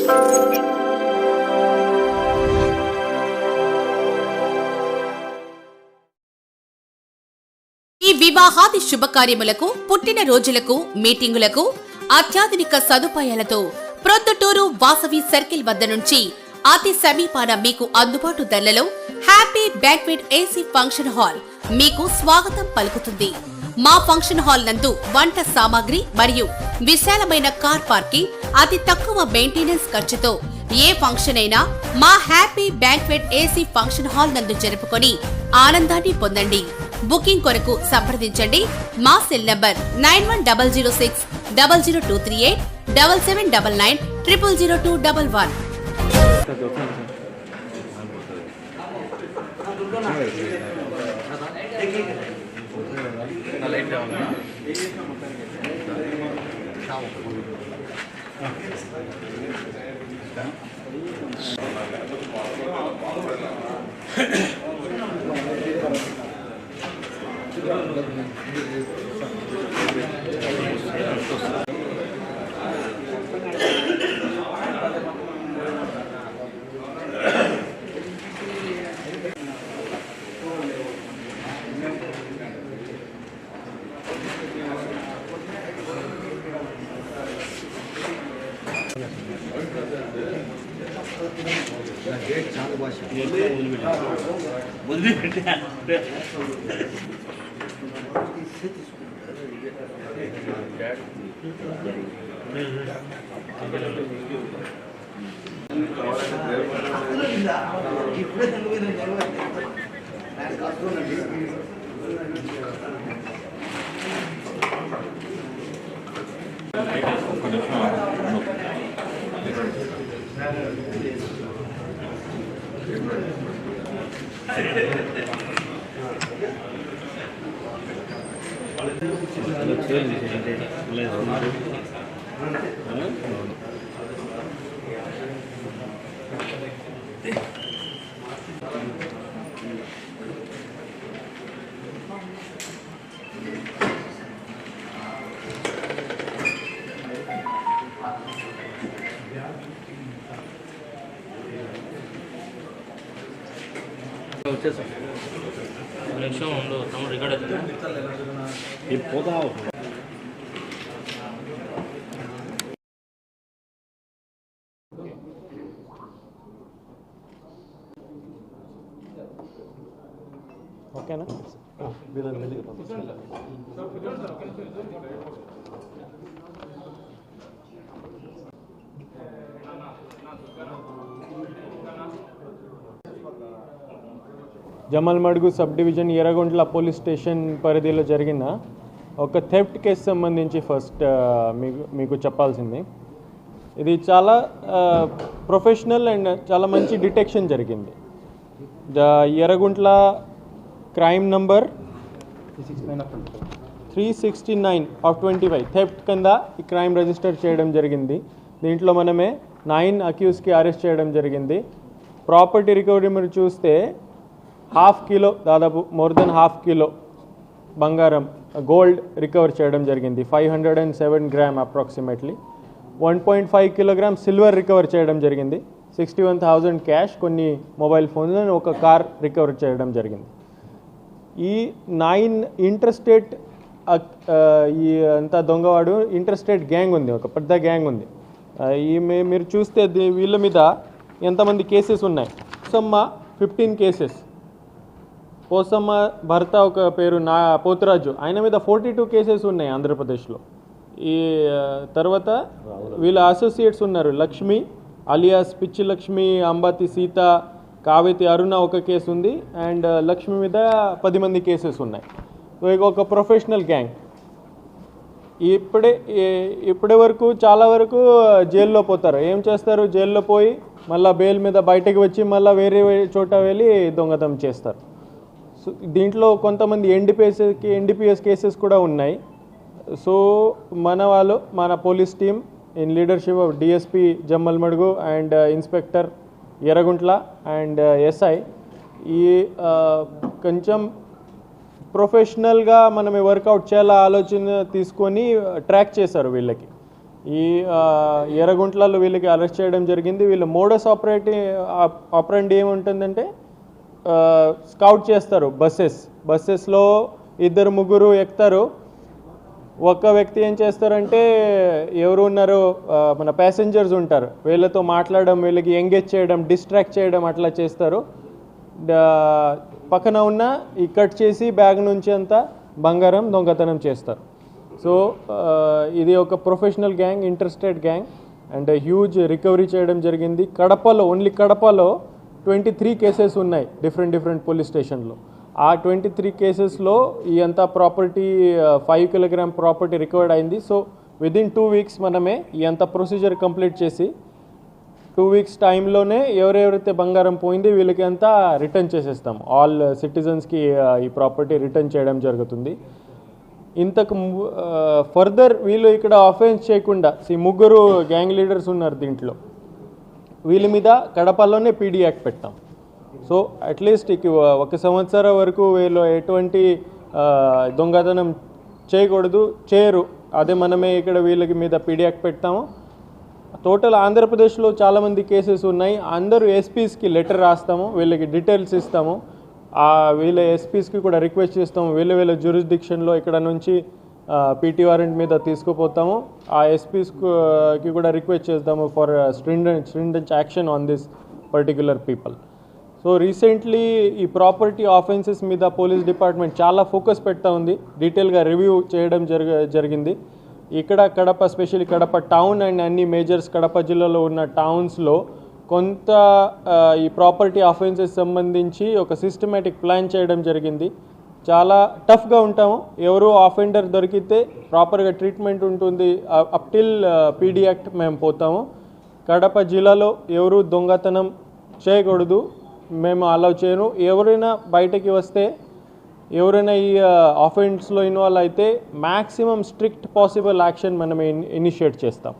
ఈ వివాహాది శుభకార్యములకు, పుట్టిన రోజులకు, మీటింగులకు అత్యాధునిక సదుపాయాలతో ప్రొద్దుటూరు వాసవి సర్కిల్ వద్ద నుంచి అతి సమీపాన మీకు అందుబాటు ధరలలో happy banquet AC function hall మీకు స్వాగతం పలుకుతుంది. మా ఫంక్షన్ హాల్ నందు వంట సామాగ్రి మరియు విశాలమైన కార్ పార్కింగ్, అతి తక్కువ మెయింటెనెన్స్ ఖర్చుతో ఏ ఫంక్షన్ అయినా మా happy banquet AC function hall నందు జరుపుకొని ఆనందాన్ని పొందండి. బుకింగ్ కొరకు సంప్రదించండి. మా సెల్ నంబర్ 9160600238 7799 000211. ఓకేనా? Jammalamadugu sub division Erraguntla police station పరిధిలో జరిగిన ఒక థెఫ్ట్ కేసు సంబంధించి ఫస్ట్ మీకు చెప్పాల్సింది. ఇది చాలా ప్రొఫెషనల్ అండ్ చాలా మంచి డిటెక్షన్ జరిగింది. ఎర్రగుంట్ల క్రైమ్ నంబర్ 369/25 థెఫ్ట్ కింద ఈ క్రైమ్ రిజిస్టర్ చేయడం జరిగింది. దీంట్లో మనమే 9 అక్యూజ్కి అరెస్ట్ చేయడం జరిగింది. ప్రాపర్టీ రికవరీ మీరు చూస్తే 1/2 కిలో, దాదాపు మోర్ దెన్ 1/2 కిలో బంగారం గోల్డ్ రికవర్ చేయడం జరిగింది. 507 gram approximately. 1.5 kilogram silver recover చేయడం జరిగింది. 61,000 క్యాష్, కొన్ని మొబైల్ ఫోన్స్, ఒక కార్ రికవర్ చేయడం జరిగింది. ఈ 9 ఇంటర్స్టేట్ ఈ అంతా దొంగవాడు ఇంటర్స్టేట్ గ్యాంగ్ ఉంది, ఒక పెద్ద గ్యాంగ్ ఉంది. మీరు చూస్తే వీళ్ళ మీద ఎంతమంది కేసెస్ ఉన్నాయి? పోసమ్మ 15 కేసెస్, పోసమ్మ భర్త ఒక పేరు పోతురాజు, ఆయన మీద 42 కేసెస్ ఉన్నాయి ఆంధ్రప్రదేశ్లో. ఈ తర్వాత వీళ్ళ అసోసియేట్స్ ఉన్నారు, లక్ష్మి అలియాస్ పిచ్చి లక్ష్మి, అంబాతి సీత, కావేతి అరుణ ఒక కేసు ఉంది, అండ్ లక్ష్మి మీద 10 మంది కేసెస్ ఉన్నాయి. ఒక ప్రొఫెషనల్ గ్యాంగ్. ఇప్పటి వరకు చాలా వరకు జైల్లో పోతారు. ఏం చేస్తారు? జైల్లో పోయి మళ్ళీ బెయిల్ మీద బయటకు వచ్చి మళ్ళీ వేరే చోట వెళ్ళి దొంగతనం చేస్తారు. సో దీంట్లో కొంతమంది ఎన్డీపీఎస్ కేసెస్ కూడా ఉన్నాయి. సో మన police team in leadership of DSP Jammalamadugu and inspector Yerraguntla and SI ఈ కొంచెం ప్రొఫెషనల్గా మనమే వర్కౌట్ చేయాల ఆలోచన తీసుకొని ట్రాక్ చేశారు వీళ్ళకి. ఈ ఎర్రగుంట్లలో వీళ్ళకి అరెస్ట్ చేయడం జరిగింది. వీళ్ళ మోడస్ ఆపరెండి ఏముంటుందంటే స్కౌట్ చేస్తారు బస్సెస్లో 2-3 ఎక్కుతారు. ఒక వ్యక్తి ఏం చేస్తారంటే ఎవరు ఉన్నారో మన ప్యాసింజర్స్ ఉంటారు, వీళ్ళతో మాట్లాడడం, వీళ్ళకి ఎంగేజ్ చేయడం, డిస్ట్రాక్ట్ చేయడం అట్లా చేస్తారు. పక్కన ఉన్న ఈ కట్ చేసి బ్యాగ్ నుంచి అంతా బంగారం దొంగతనం చేస్తారు. సో ఇది ఒక professional gang, interested gang and huge recovery చేయడం జరిగింది. ఓన్లీ కడపలో 23 కేసెస్ ఉన్నాయి డిఫరెంట్ పోలీస్ స్టేషన్లో. ఆ 23 కేసెస్లో ఈ అంతా ప్రాపర్టీ 5 కిలోగ్రామ్ ప్రాపర్టీ రికవర్డ్ అయింది. సో విదిన్ 2 వీక్స్ మనమే ఈ అంతా ప్రొసీజర్ కంప్లీట్ చేసి 2 వీక్స్ టైంలోనే ఎవరెవరైతే బంగారం పోయింది వీళ్ళకి అంతా రిటర్న్ చేసేస్తాం. ఆల్ సిటిజన్స్కి ఈ ప్రాపర్టీ రిటర్న్ చేయడం జరుగుతుంది. ఇంతకు ఫర్దర్ వీళ్ళు ఇక్కడ అఫెన్స్ చేయకుండా 3 గ్యాంగ్ లీడర్స్ ఉన్నారు దీంట్లో, వీళ్ళ మీద కడపలోనే పీడీ యాక్ట్ పెట్టాం. సో అట్లీస్ట్ 1 సంవత్సరం వరకు వీళ్ళు ఎటువంటి దొంగతనం చేయరు. అదే మనమే ఇక్కడ వీళ్ళకి మీద పీడీ యాక్ట్ పెట్టాము. టోటల్ ఆంధ్రప్రదేశ్లో చాలామంది కేసెస్ ఉన్నాయి. అందరూ ఎస్పీస్కి లెటర్ రాస్తాము, వీళ్ళకి డీటెయిల్స్ ఇస్తాము. వీళ్ళ ఎస్పీస్కి కూడా రిక్వెస్ట్ చేస్తాము, వీళ్ళ జ్యూరిస్డిక్షన్లో ఇక్కడ నుంచి పీటీ వారెంట్ మీద తీసుకుపోతాము. ఆ ఎస్పీస్కి కూడా రిక్వెస్ట్ చేస్తాము for stringent action on this particular people. So recently ఈ ప్రాపర్టీ ఆఫెన్సెస్ మీద పోలీస్ డిపార్ట్మెంట్ చాలా ఫోకస్ పెడతా ఉంది, డీటెయిల్గా రివ్యూ చేయడం జరిగింది. ఇక్కడ Kadapa, specially Kadapa town and అన్ని మేజర్స్ కడప జిల్లాలో ఉన్న టౌన్స్లో కొంత ఈ ప్రాపర్టీ ఆఫెన్సెస్ సంబంధించి ఒక సిస్టమేటిక్ ప్లాన్ చేయడం జరిగింది. చాలా టఫ్గా ఉంటాము, ఎవరు ఆఫెండర్ దొరికితే ప్రాపర్గా ట్రీట్మెంట్ ఉంటుంది. అప్ టిల్ పీడీ యాక్ట్ మేము పోతాము. కడప జిల్లాలో ఎవరు దొంగతనం చేయకూడదు, మేము అలౌ చేయను. ఎవరైనా బయటకి వస్తే, ఎవరైనా ఈ ఆఫెన్స్లో ఇన్వాల్వ్ అయితే మ్యాక్సిమం స్ట్రిక్ట్ పాసిబుల్ యాక్షన్ మనం ఇనిషియేట్ చేస్తాం.